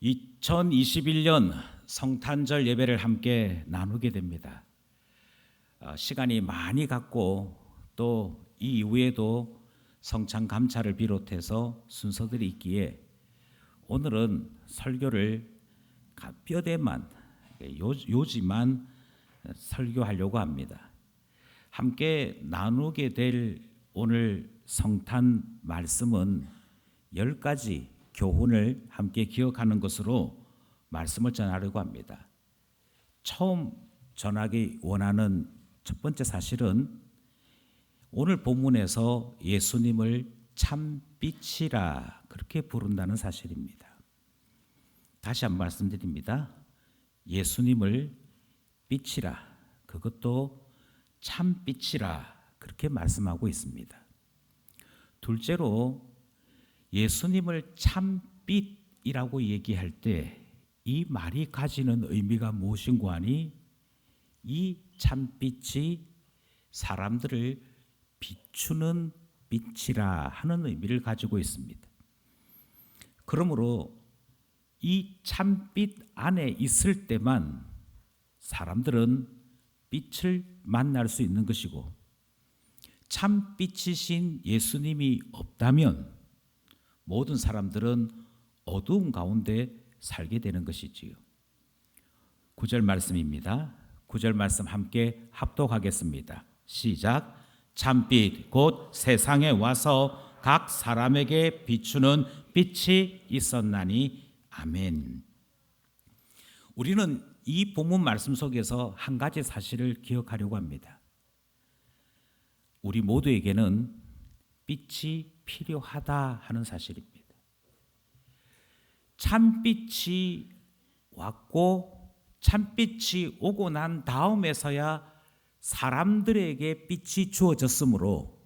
2021년 성탄절 예배를 함께 나누게 됩니다. 시간이 많이 갔고 또 이 이후에도 성찬 감찰을 비롯해서 순서들이 있기에 오늘은 설교를 뼈대만 요지만 설교하려고 합니다. 함께 나누게 될 오늘 성탄 말씀은 10가지 교훈을 함께 기억하는 것으로 말씀을 전하려고 합니다. 처음 전하기 원하는 첫 번째 사실은 오늘 본문에서 예수님을 참빛이라 그렇게 부른다는 사실입니다. 다시 한번 말씀드립니다. 예수님을 빛이라, 그것도 참빛이라 그렇게 말씀하고 있습니다. 둘째로 예수님을 참빛이라고 얘기할 때 이 말이 가지는 의미가 무엇인고 하니 이 참빛이 사람들을 비추는 빛이라 하는 의미를 가지고 있습니다. 그러므로 이 참빛 안에 있을 때만 사람들은 빛을 만날 수 있는 것이고, 참빛이신 예수님이 없다면 모든 사람들은 어두운 가운데 살게 되는 것이지요. 9절 말씀입니다. 9절 말씀 함께 합독하겠습니다. 시작. 참빛 곧 세상에 와서 각 사람에게 비추는 빛이 있었나니 아멘. 우리는 이 본문 말씀 속에서 한 가지 사실을 기억하려고 합니다. 우리 모두에게는 빛이 필요하다 하는 사실입니다. 참빛이 왔고 참빛이 오고 난 다음에서야 사람들에게 빛이 주어졌으므로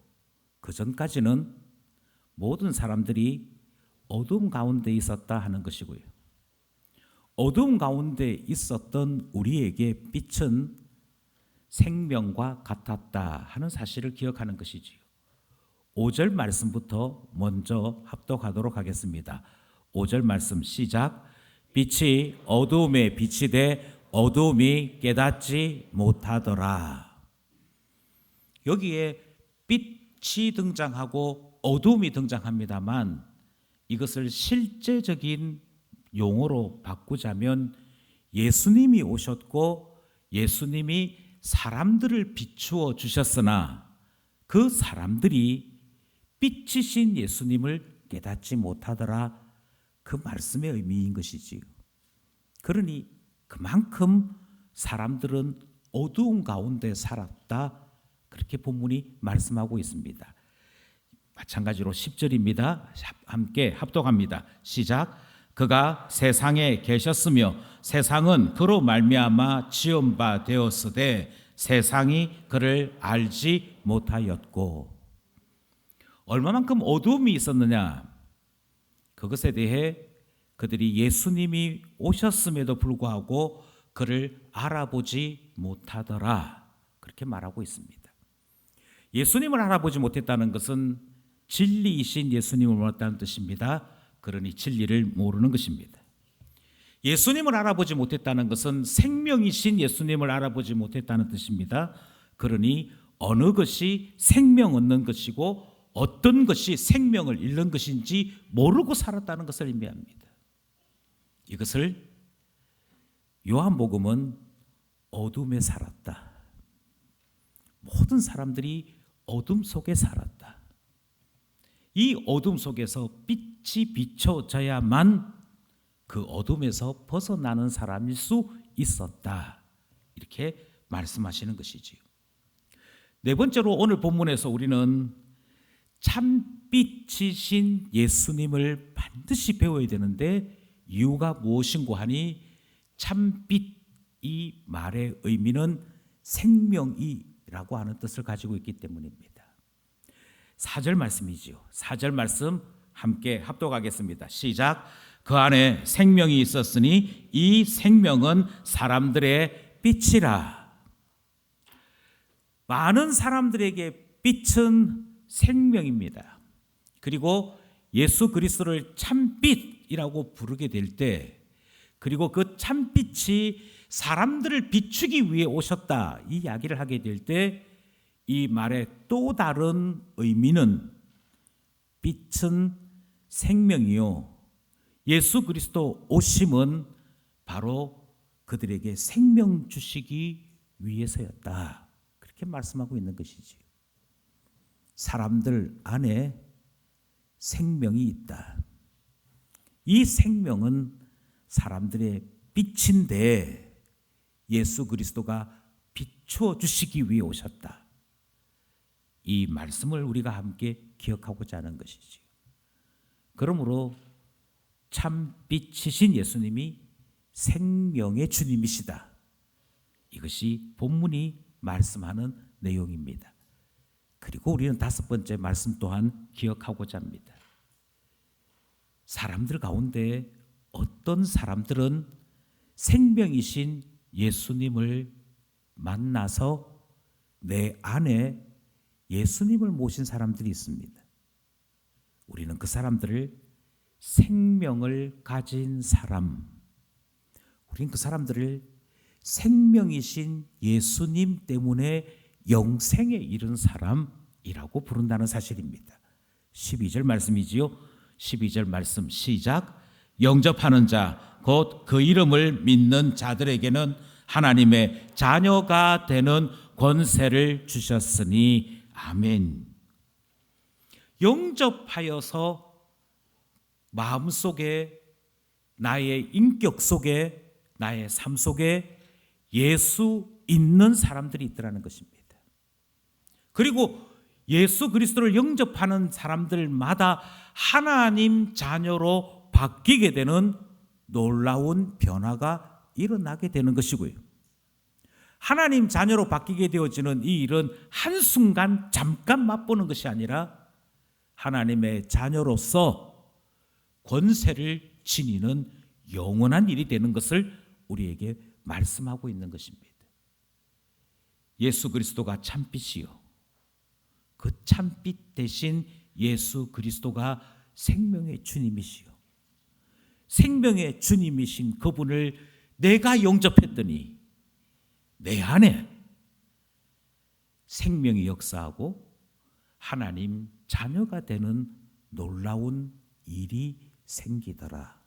그 전까지는 모든 사람들이 어둠 가운데 있었다 하는 것이고요. 어둠 가운데 있었던 우리에게 빛은 생명과 같았다 하는 사실을 기억하는 것이지요. 5절 말씀부터 먼저 합독하도록 하겠습니다. 5절 말씀 시작. 빛이 어두움에 비치되 어두움이 깨닫지 못하더라. 여기에 빛이 등장하고 어두움이 등장합니다만 이것을 실제적인 용어로 바꾸자면 예수님이 오셨고 예수님이 사람들을 비추어 주셨으나 그 사람들이 빛이신 예수님을 깨닫지 못하더라. 그 말씀의 의미인 것이지요. 그러니 그만큼 사람들은 어두운 가운데 살았다. 그렇게 본문이 말씀하고 있습니다. 마찬가지로 10절입니다. 함께 합독합니다. 시작. 그가 세상에 계셨으며 세상은 그로 말미암아 지은 바 되었으되 세상이 그를 알지 못하였고. 얼마만큼 어두움이 있었느냐? 그것에 대해 그들이 예수님이 오셨음에도 불구하고 그를 알아보지 못하더라. 그렇게 말하고 있습니다. 예수님을 알아보지 못했다는 것은 진리이신 예수님을 몰랐다는 뜻입니다. 그러니 진리를 모르는 것입니다. 예수님을 알아보지 못했다는 것은 생명이신 예수님을 알아보지 못했다는 뜻입니다. 그러니 어느 것이 생명 얻는 것이고 어떤 것이 생명을 잃는 것인지 모르고 살았다는 것을 의미합니다. 이것을 요한복음은 어둠에 살았다. 모든 사람들이 어둠 속에 살았다. 이 어둠 속에서 빛이 비춰져야만 그 어둠에서 벗어나는 사람일 수 있었다. 이렇게 말씀하시는 것이지요. 네 번째로 오늘 본문에서 우리는 참빛이신 예수님을 반드시 배워야 되는데 이유가 무엇인고 하니 참빛 이 말의 의미는 생명이라고 하는 뜻을 가지고 있기 때문입니다. 4절 말씀이지요. 4절 말씀 함께 합독하겠습니다. 시작. 그 안에 생명이 있었으니 이 생명은 사람들의 빛이라. 많은 사람들에게 빛은 생명입니다. 그리고 예수 그리스도를 참빛이라고 부르게 될 때 그리고 그 참빛이 사람들을 비추기 위해 오셨다, 이 이야기를 하게 될 때 이 말의 또 다른 의미는 빛은 생명이요, 예수 그리스도 오심은 바로 그들에게 생명 주시기 위해서였다, 그렇게 말씀하고 있는 것이지. 사람들 안에 생명이 있다. 이 생명은 사람들의 빛인데 예수 그리스도가 비추어 주시기 위해 오셨다. 이 말씀을 우리가 함께 기억하고자 하는 것이지. 그러므로 참 빛이신 예수님이 생명의 주님이시다. 이것이 본문이 말씀하는 내용입니다. 그리고 우리는 다섯 번째 말씀 또한 기억하고자 합니다. 사람들 가운데 어떤 사람들은 생명이신 예수님을 만나서 내 안에 예수님을 모신 사람들이 있습니다. 우리는 그 사람들을 생명을 가진 사람, 우리는 그 사람들을 생명이신 예수님 때문에 영생에 이른 사람이라고 부른다는 사실입니다. 12절 말씀이지요. 12절 말씀 시작. 영접하는 자, 곧 그 이름을 믿는 자들에게는 하나님의 자녀가 되는 권세를 주셨으니 아멘. 영접하여서 마음속에, 나의 인격 속에, 나의 삶 속에 예수 있는 사람들이 있더라는 것입니다. 그리고 예수 그리스도를 영접하는 사람들마다 하나님 자녀로 바뀌게 되는 놀라운 변화가 일어나게 되는 것이고요. 하나님 자녀로 바뀌게 되어지는 이 일은 한순간 잠깐 맛보는 것이 아니라 하나님의 자녀로서 권세를 지니는 영원한 일이 되는 것을 우리에게 말씀하고 있는 것입니다. 예수 그리스도가 참빛이요, 그 참빛 대신 예수 그리스도가 생명의 주님이시요, 생명의 주님이신 그분을 내가 영접했더니 내 안에 생명이 역사하고 하나님 자녀가 되는 놀라운 일이 생기더라.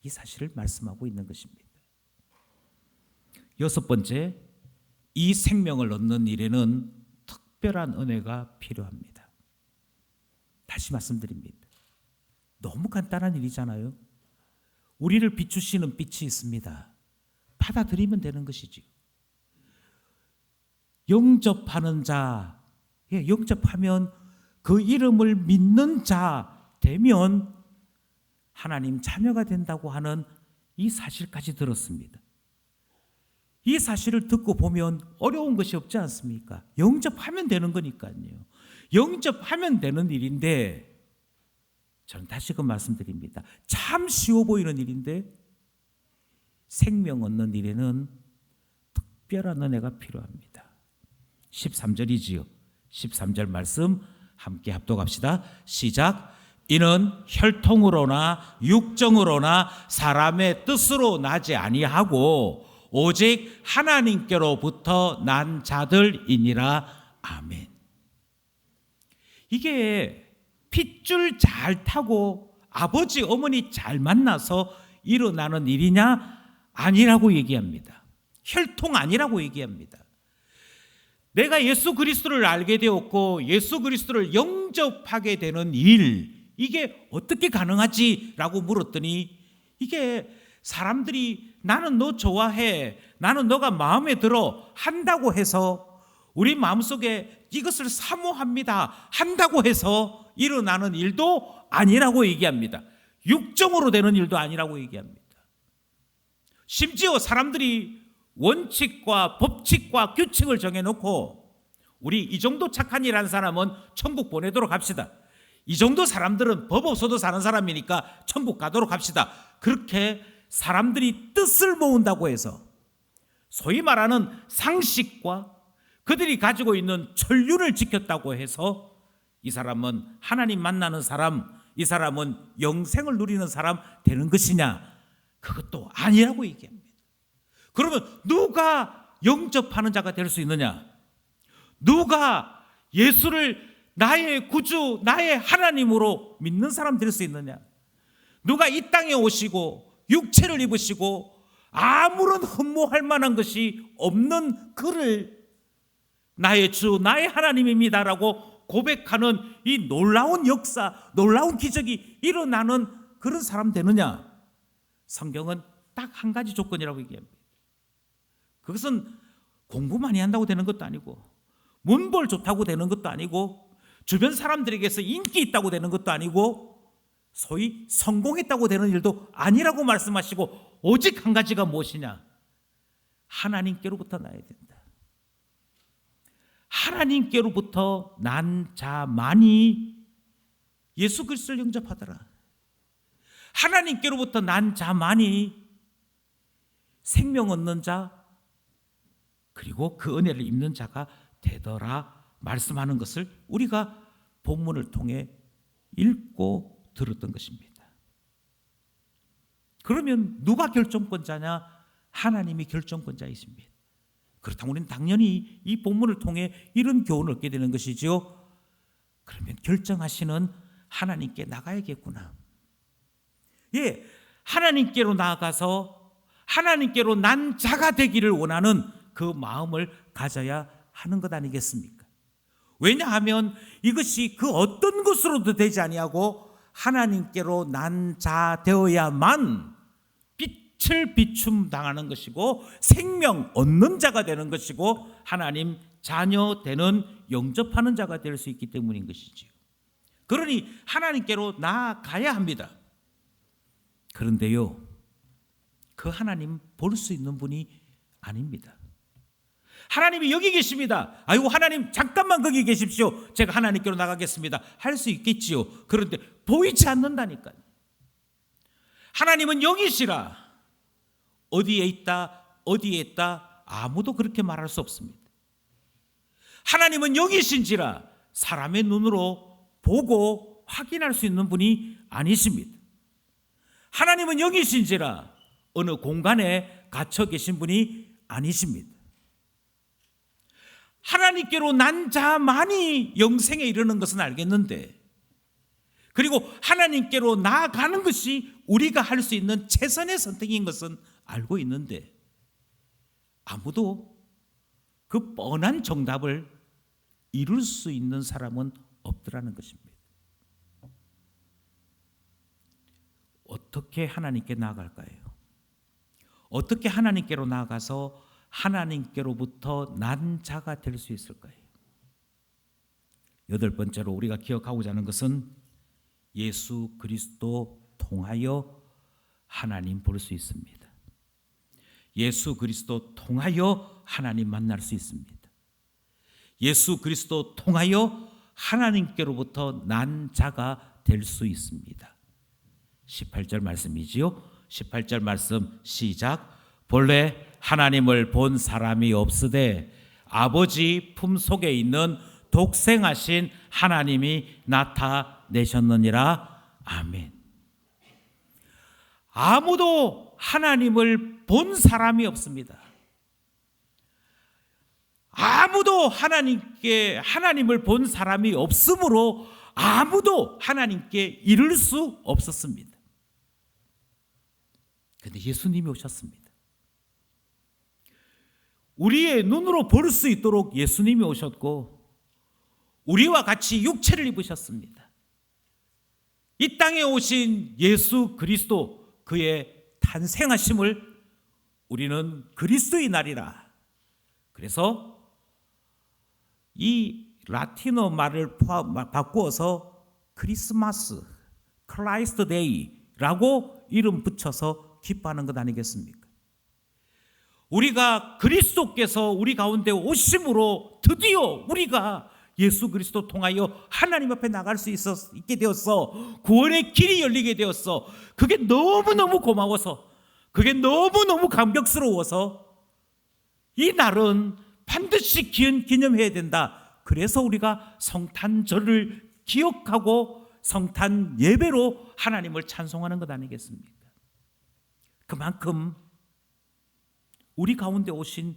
이 사실을 말씀하고 있는 것입니다. 여섯 번째, 이 생명을 얻는 일에는 특별한 은혜가 필요합니다. 다시 말씀드립니다. 너무 간단한 일이잖아요. 우리를 비추시는 빛이 있습니다. 받아들이면 되는 것이지요. 영접하는 자, 영접하면 그 이름을 믿는 자 되면 하나님 자녀가 된다고 하는 이 사실까지 들었습니다. 이 사실을 듣고 보면 어려운 것이 없지 않습니까? 영접하면 되는 거니까요. 영접하면 되는 일인데, 저는 다시금 말씀드립니다. 참 쉬워 보이는 일인데 생명 얻는 일에는 특별한 은혜가 필요합니다. 13절이지요. 13절 말씀 함께 합독합시다. 시작. 이는 혈통으로나 육정으로나 사람의 뜻으로 나지 아니하고 오직 하나님께로부터 난 자들이니라. 아멘. 이게 핏줄 잘 타고 아버지 어머니 잘 만나서 일어나는 일이냐? 아니라고 얘기합니다. 혈통 아니라고 얘기합니다. 내가 예수 그리스도를 알게 되었고 예수 그리스도를 영접하게 되는 일, 이게 어떻게 가능하지? 라고 물었더니 이게 사람들이 나는 너 좋아해, 나는 너가 마음에 들어 한다고 해서, 우리 마음속에 이것을 사모합니다 한다고 해서 일어나는 일도 아니라고 얘기합니다. 육정으로 되는 일도 아니라고 얘기합니다. 심지어 사람들이 원칙과 법칙과 규칙을 정해놓고 우리 이 정도 착한 일 한 사람은 천국 보내도록 합시다. 이 정도 사람들은 법 없어도 사는 사람이니까 천국 가도록 합시다. 그렇게 사람들이 뜻을 모은다고 해서 소위 말하는 상식과 그들이 가지고 있는 천륜을 지켰다고 해서 이 사람은 하나님 만나는 사람, 이 사람은 영생을 누리는 사람 되는 것이냐? 그것도 아니라고 얘기합니다. 그러면 누가 영접하는 자가 될 수 있느냐? 누가 예수를 나의 구주, 나의 하나님으로 믿는 사람 될 수 있느냐? 누가 이 땅에 오시고 육체를 입으시고 아무런 흠모할 만한 것이 없는 그를 나의 주, 나의 하나님입니다라고 고백하는 이 놀라운 역사, 놀라운 기적이 일어나는 그런 사람 되느냐? 성경은 딱 한 가지 조건이라고 얘기합니다. 그것은 공부 많이 한다고 되는 것도 아니고, 문벌 좋다고 되는 것도 아니고, 주변 사람들에게서 인기 있다고 되는 것도 아니고, 소위 성공했다고 되는 일도 아니라고 말씀하시고, 오직 한 가지가 무엇이냐? 하나님께로부터 나야 된다. 하나님께로부터 난 자만이 예수 그리스도를 영접하더라. 하나님께로부터 난 자만이 생명 얻는 자, 그리고 그 은혜를 입는 자가 되더라 말씀하는 것을 우리가 본문을 통해 읽고 들었던 것입니다. 그러면 누가 결정권자냐? 하나님이 결정권자이십니다. 그렇다면 우리는 당연히 이 본문을 통해 이런 교훈을 얻게 되는 것이죠. 그러면 결정하시는 하나님께 나가야겠구나. 예, 하나님께로 나아가서 하나님께로 난 자가 되기를 원하는 그 마음을 가져야 하는 것 아니겠습니까? 왜냐하면 이것이 그 어떤 것으로도 되지 아니하고 하나님께로 난 자 되어야만 빛을 비춤 당하는 것이고 생명 얻는 자가 되는 것이고 하나님 자녀 되는 영접하는 자가 될 수 있기 때문인 것이지요. 그러니 하나님께로 나아가야 합니다. 그런데요, 그 하나님 볼 수 있는 분이 아닙니다. 하나님이 여기 계십니다. 아이고 하나님 잠깐만 거기 계십시오. 제가 하나님께로 나가겠습니다. 할 수 있겠지요. 그런데 보이지 않는다니까요. 하나님은 여기시라. 어디에 있다, 어디에 있다 아무도 그렇게 말할 수 없습니다. 하나님은 여기신지라 사람의 눈으로 보고 확인할 수 있는 분이 아니십니다. 하나님은 여기신지라 어느 공간에 갇혀 계신 분이 아니십니다. 하나님께로 난 자만이 영생에 이르는 것은 알겠는데, 그리고 하나님께로 나아가는 것이 우리가 할 수 있는 최선의 선택인 것은 알고 있는데 아무도 그 뻔한 정답을 이룰 수 있는 사람은 없더라는 것입니다. 어떻게 하나님께 나아갈까요? 어떻게 하나님께로 나아가서 하나님께로부터 난 자가 될 수 있을까요? 여덟 번째로 우리가 기억하고자 하는 것은 예수 그리스도 통하여 하나님 볼 수 있습니다. 예수 그리스도 통하여 하나님 만날 수 있습니다. 예수 그리스도 통하여 하나님께로부터 난 자가 될 수 있습니다. 18절 말씀이지요. 18절 말씀 시작. 본래 하나님을 본 사람이 없으되 아버지 품속에 있는 독생하신 하나님이 나타내셨느니라. 아멘. 아무도 하나님을 본 사람이 없습니다. 아무도 하나님을 본 사람이 없으므로 아무도 하나님께 이를 수 없었습니다. 그런데 예수님이 오셨습니다. 우리의 눈으로 볼 수 있도록 예수님이 오셨고 우리와 같이 육체를 입으셨습니다. 이 땅에 오신 예수 그리스도, 그의 탄생하심을 우리는 그리스도의 날이라. 그래서 이 라틴어 말을 바꾸어서 크리스마스, 크라이스트 데이라고 이름 붙여서 기뻐하는 것 아니겠습니까? 우리가 그리스도께서 우리 가운데 오심으로 드디어 우리가 예수 그리스도 통하여 하나님 앞에 나갈 수 있게 되었어. 구원의 길이 열리게 되었어. 그게 너무너무 고마워서, 그게 너무너무 감격스러워서 이 날은 반드시 기념해야 된다. 그래서 우리가 성탄절을 기억하고 성탄 예배로 하나님을 찬송하는 것 아니겠습니까? 그만큼 우리 가운데 오신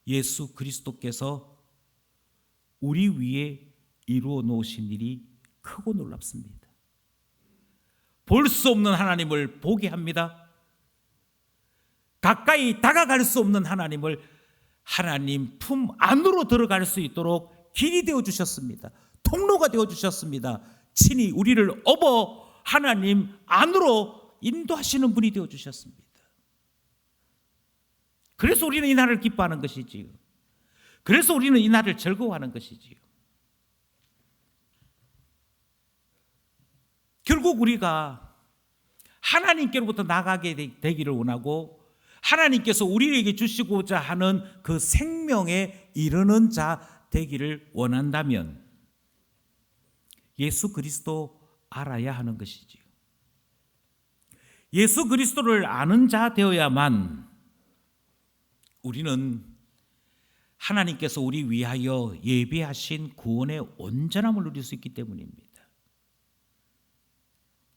예수 그리스도께서 우리 위에 이루어 놓으신 일이 크고 놀랍습니다. 볼 수 없는 하나님을 보게 합니다. 가까이 다가갈 수 없는 하나님을 하나님 품 안으로 들어갈 수 있도록 길이 되어 주셨습니다. 통로가 되어 주셨습니다. 친히 우리를 업어 하나님 안으로 인도하시는 분이 되어 주셨습니다. 그래서 우리는 이 날을 기뻐하는 것이지요. 그래서 우리는 이 날을 즐거워하는 것이지요. 결국 우리가 하나님께로부터 나가게 되기를 원하고 하나님께서 우리에게 주시고자 하는 그 생명에 이르는 자 되기를 원한다면 예수 그리스도 알아야 하는 것이지요. 예수 그리스도를 아는 자 되어야만 우리는 하나님께서 우리 위하여 예비하신 구원의 온전함을 누릴 수 있기 때문입니다.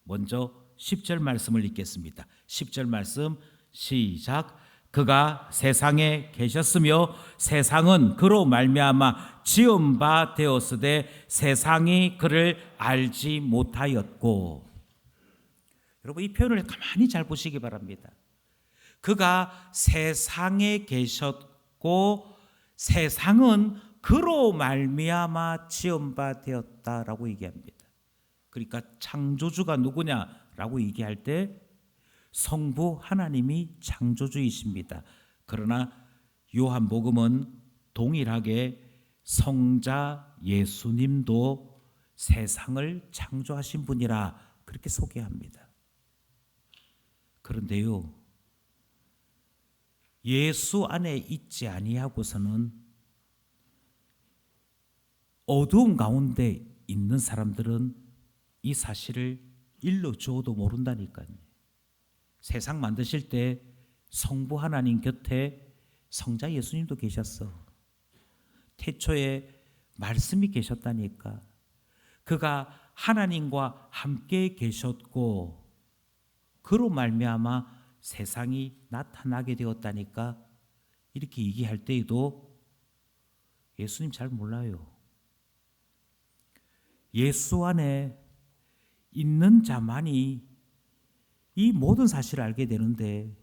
먼저 10절 말씀을 읽겠습니다. 10절 말씀 시작. 그가 세상에 계셨으며 세상은 그로 말미암아 지은 바 되었으되 세상이 그를 알지 못하였고. 여러분 이 표현을 가만히 잘 보시기 바랍니다. 그가 세상에 계셨고 세상은 그로 말미암아 지은 바 되었다라고 얘기합니다. 그러니까 창조주가 누구냐라고 얘기할 때 성부 하나님이 창조주이십니다. 그러나 요한복음은 동일하게 성자 예수님도 세상을 창조하신 분이라 그렇게 소개합니다. 그런데요, 예수 안에 있지 아니하고서는 어두운 가운데 있는 사람들은 이 사실을 일러주어도 모른다니까요. 세상 만드실 때 성부 하나님 곁에 성자 예수님도 계셨어. 태초에 말씀이 계셨다니까. 그가 하나님과 함께 계셨고 그로 말미암아 세상이 나타나게 되었다니까. 이렇게 얘기할 때에도 예수님 잘 몰라요. 예수 안에 있는 자만이 이 모든 사실을 알게 되는데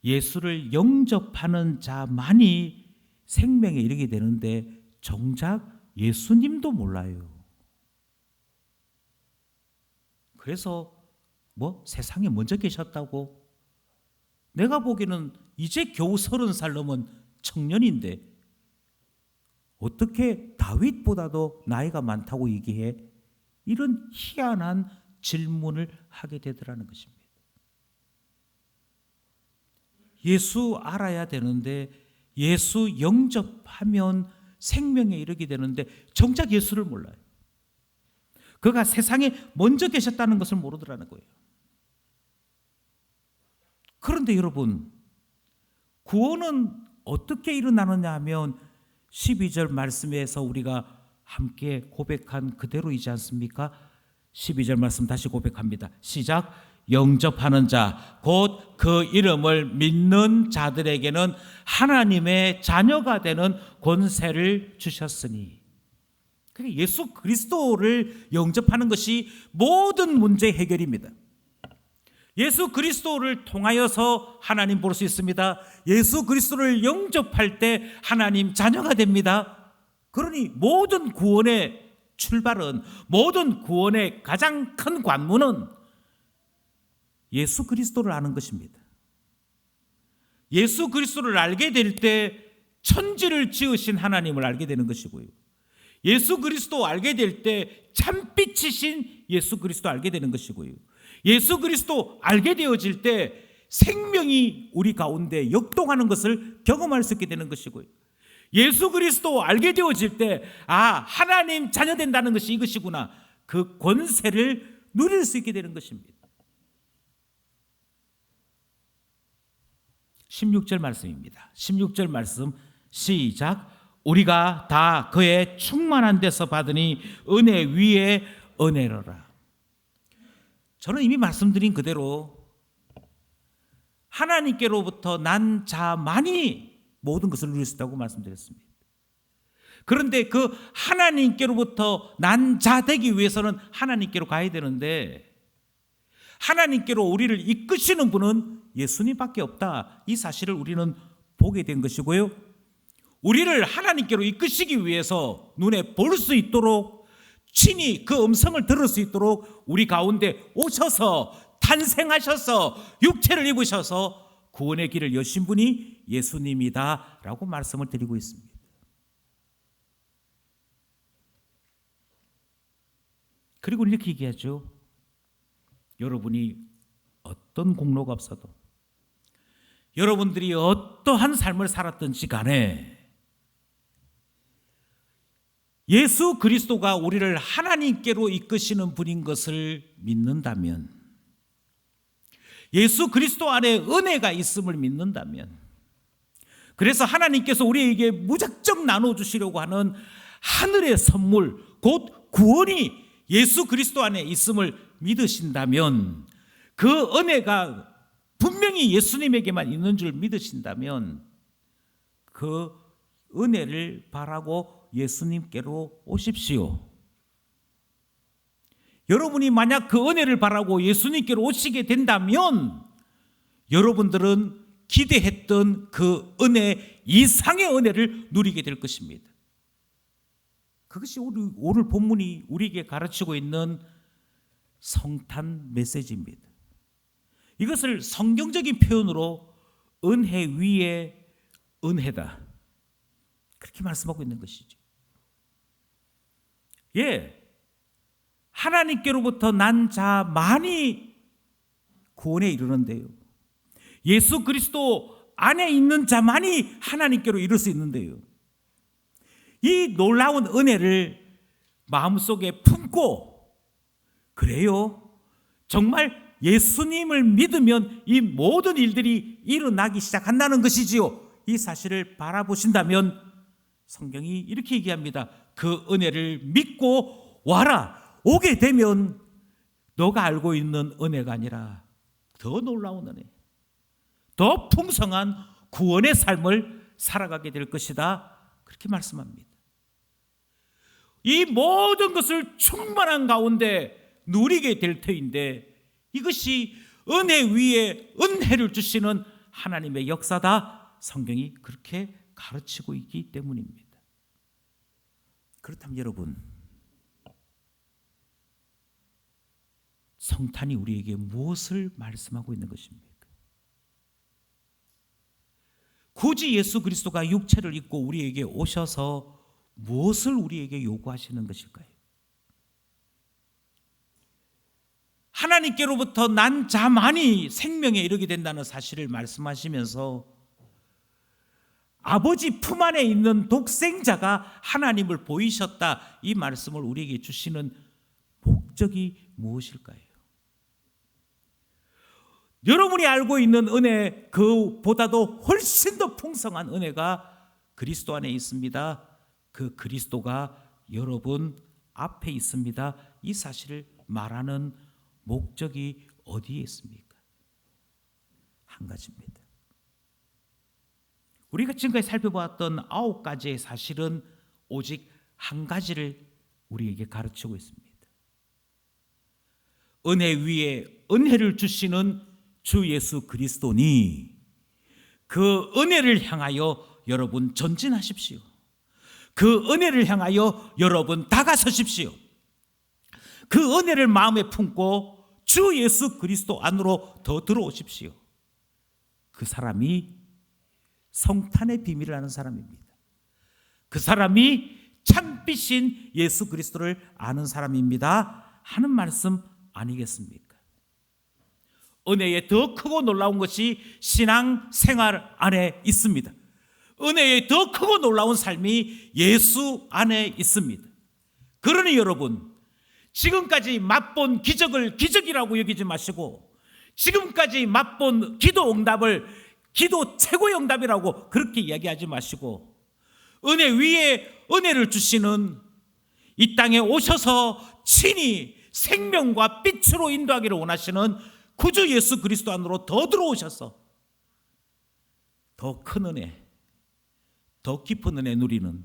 예수를 영접하는 자만이 생명에 이르게 되는데 정작 예수님도 몰라요. 그래서 세상에 먼저 계셨다고? 내가 보기에는 이제 겨우 30살 넘은 청년인데 어떻게 다윗보다도 나이가 많다고 얘기해? 이런 희한한 질문을 하게 되더라는 것입니다. 예수 알아야 되는데 예수 영접하면 생명에 이르게 되는데 정작 예수를 몰라요. 그가 세상에 먼저 계셨다는 것을 모르더라는 거예요. 그런데 여러분, 구원은 어떻게 일어나느냐 하면 12절 말씀에서 우리가 함께 고백한 그대로이지 않습니까? 12절 말씀 다시 고백합니다. 시작. 영접하는 자, 곧 그 이름을 믿는 자들에게는 하나님의 자녀가 되는 권세를 주셨으니. 예수 그리스도를 영접하는 것이 모든 문제 해결입니다. 예수 그리스도를 통하여서 하나님 볼 수 있습니다. 예수 그리스도를 영접할 때 하나님 자녀가 됩니다. 그러니 모든 구원의 출발은, 모든 구원의 가장 큰 관문은 예수 그리스도를 아는 것입니다. 예수 그리스도를 알게 될 때 천지를 지으신 하나님을 알게 되는 것이고요. 예수 그리스도 알게 될 때 참빛이신 예수 그리스도 알게 되는 것이고요. 예수 그리스도 알게 되어질 때 생명이 우리 가운데 역동하는 것을 경험할 수 있게 되는 것이고요. 예수 그리스도 알게 되어질 때 하나님 자녀 된다는 것이 이것이구나. 그 권세를 누릴 수 있게 되는 것입니다. 16절 말씀입니다. 16절 말씀 시작. 우리가 다 그의 충만한 데서 받으니 은혜 위에 은혜로라. 저는 이미 말씀드린 그대로 하나님께로부터 난 자만이 모든 것을 누릴 수 있다고 말씀드렸습니다. 그런데 그 하나님께로부터 난 자 되기 위해서는 하나님께로 가야 되는데, 하나님께로 우리를 이끄시는 분은 예수님밖에 없다, 이 사실을 우리는 보게 된 것이고요. 우리를 하나님께로 이끄시기 위해서 눈에 볼 수 있도록, 친히 그 음성을 들을 수 있도록 우리 가운데 오셔서 탄생하셔서 육체를 입으셔서 구원의 길을 여신 분이 예수님이다 라고 말씀을 드리고 있습니다. 그리고 이렇게 얘기하죠. 여러분이 어떤 공로가 없어도, 여러분들이 어떠한 삶을 살았든지 간에 예수 그리스도가 우리를 하나님께로 이끄시는 분인 것을 믿는다면, 예수 그리스도 안에 은혜가 있음을 믿는다면, 그래서 하나님께서 우리에게 무작정 나눠주시려고 하는 하늘의 선물, 곧 구원이 예수 그리스도 안에 있음을 믿으신다면, 그 은혜가 분명히 예수님에게만 있는 줄 믿으신다면, 그 은혜를 바라고 예수님께로 오십시오. 여러분이 만약 그 은혜를 바라고 예수님께로 오시게 된다면, 여러분들은 기대했던 그 은혜 이상의 은혜를 누리게 될 것입니다. 그것이 오늘 본문이 우리에게 가르치고 있는 성탄 메시지입니다. 이것을 성경적인 표현으로 은혜 위에 은혜다, 그렇게 말씀하고 있는 것이죠. 하나님께로부터 난 자만이 구원에 이르는데요, 예수 그리스도 안에 있는 자만이 하나님께로 이룰 수 있는데요, 이 놀라운 은혜를 마음속에 품고, 그래요, 정말 예수님을 믿으면 이 모든 일들이 일어나기 시작한다는 것이지요, 이 사실을 바라보신다면 성경이 이렇게 얘기합니다. 그 은혜를 믿고 와라. 오게 되면 너가 알고 있는 은혜가 아니라 더 놀라운 은혜, 더 풍성한 구원의 삶을 살아가게 될 것이다, 그렇게 말씀합니다. 이 모든 것을 충만한 가운데 누리게 될 터인데, 이것이 은혜 위에 은혜를 주시는 하나님의 역사다, 성경이 그렇게 가르치고 있기 때문입니다. 그렇다면 여러분, 성탄이 우리에게 무엇을 말씀하고 있는 것입니까? 굳이 예수 그리스도가 육체를 입고 우리에게 오셔서 무엇을 우리에게 요구하시는 것일까요? 하나님께로부터 난 자만이 생명에 이르게 된다는 사실을 말씀하시면서 아버지 품 안에 있는 독생자가 하나님을 보이셨다, 이 말씀을 우리에게 주시는 목적이 무엇일까요? 여러분이 알고 있는 은혜 그보다도 훨씬 더 풍성한 은혜가 그리스도 안에 있습니다. 그 그리스도가 여러분 앞에 있습니다, 이 사실을 말하는 목적이 어디에 있습니까? 한 가지입니다. 우리가 지금까지 살펴보았던 9가지의 사실은 오직 한 가지를 우리에게 가르치고 있습니다. 은혜 위에 은혜를 주시는 주 예수 그리스도니, 그 은혜를 향하여 여러분 전진하십시오. 그 은혜를 향하여 여러분 다가서십시오. 그 은혜를 마음에 품고 주 예수 그리스도 안으로 더 들어오십시오. 그 사람이 성탄의 비밀을 아는 사람입니다. 그 사람이 참빛인 예수 그리스도를 아는 사람입니다 하는 말씀 아니겠습니까? 은혜의 더 크고 놀라운 것이 신앙 생활 안에 있습니다. 은혜의 더 크고 놀라운 삶이 예수 안에 있습니다. 그러니 여러분, 지금까지 맛본 기적을 기적이라고 여기지 마시고, 지금까지 맛본 기도 응답을 기도 최고의 응답이라고 그렇게 이야기하지 마시고, 은혜 위에 은혜를 주시는 이 땅에 오셔서 친히 생명과 빛으로 인도하기를 원하시는 구주 예수 그리스도 안으로 더 들어오셔서 더 큰 은혜, 더 깊은 은혜 누리는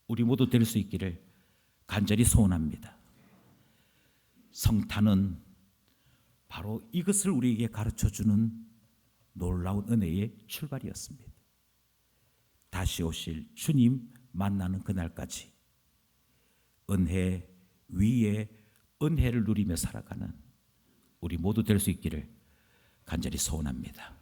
우리 모두 될 수 있기를 간절히 소원합니다. 성탄은 바로 이것을 우리에게 가르쳐주는 놀라운 은혜의 출발이었습니다. 다시 오실 주님 만나는 그날까지 은혜 위에 은혜를 누리며 살아가는 우리 모두 될 수 있기를 간절히 소원합니다.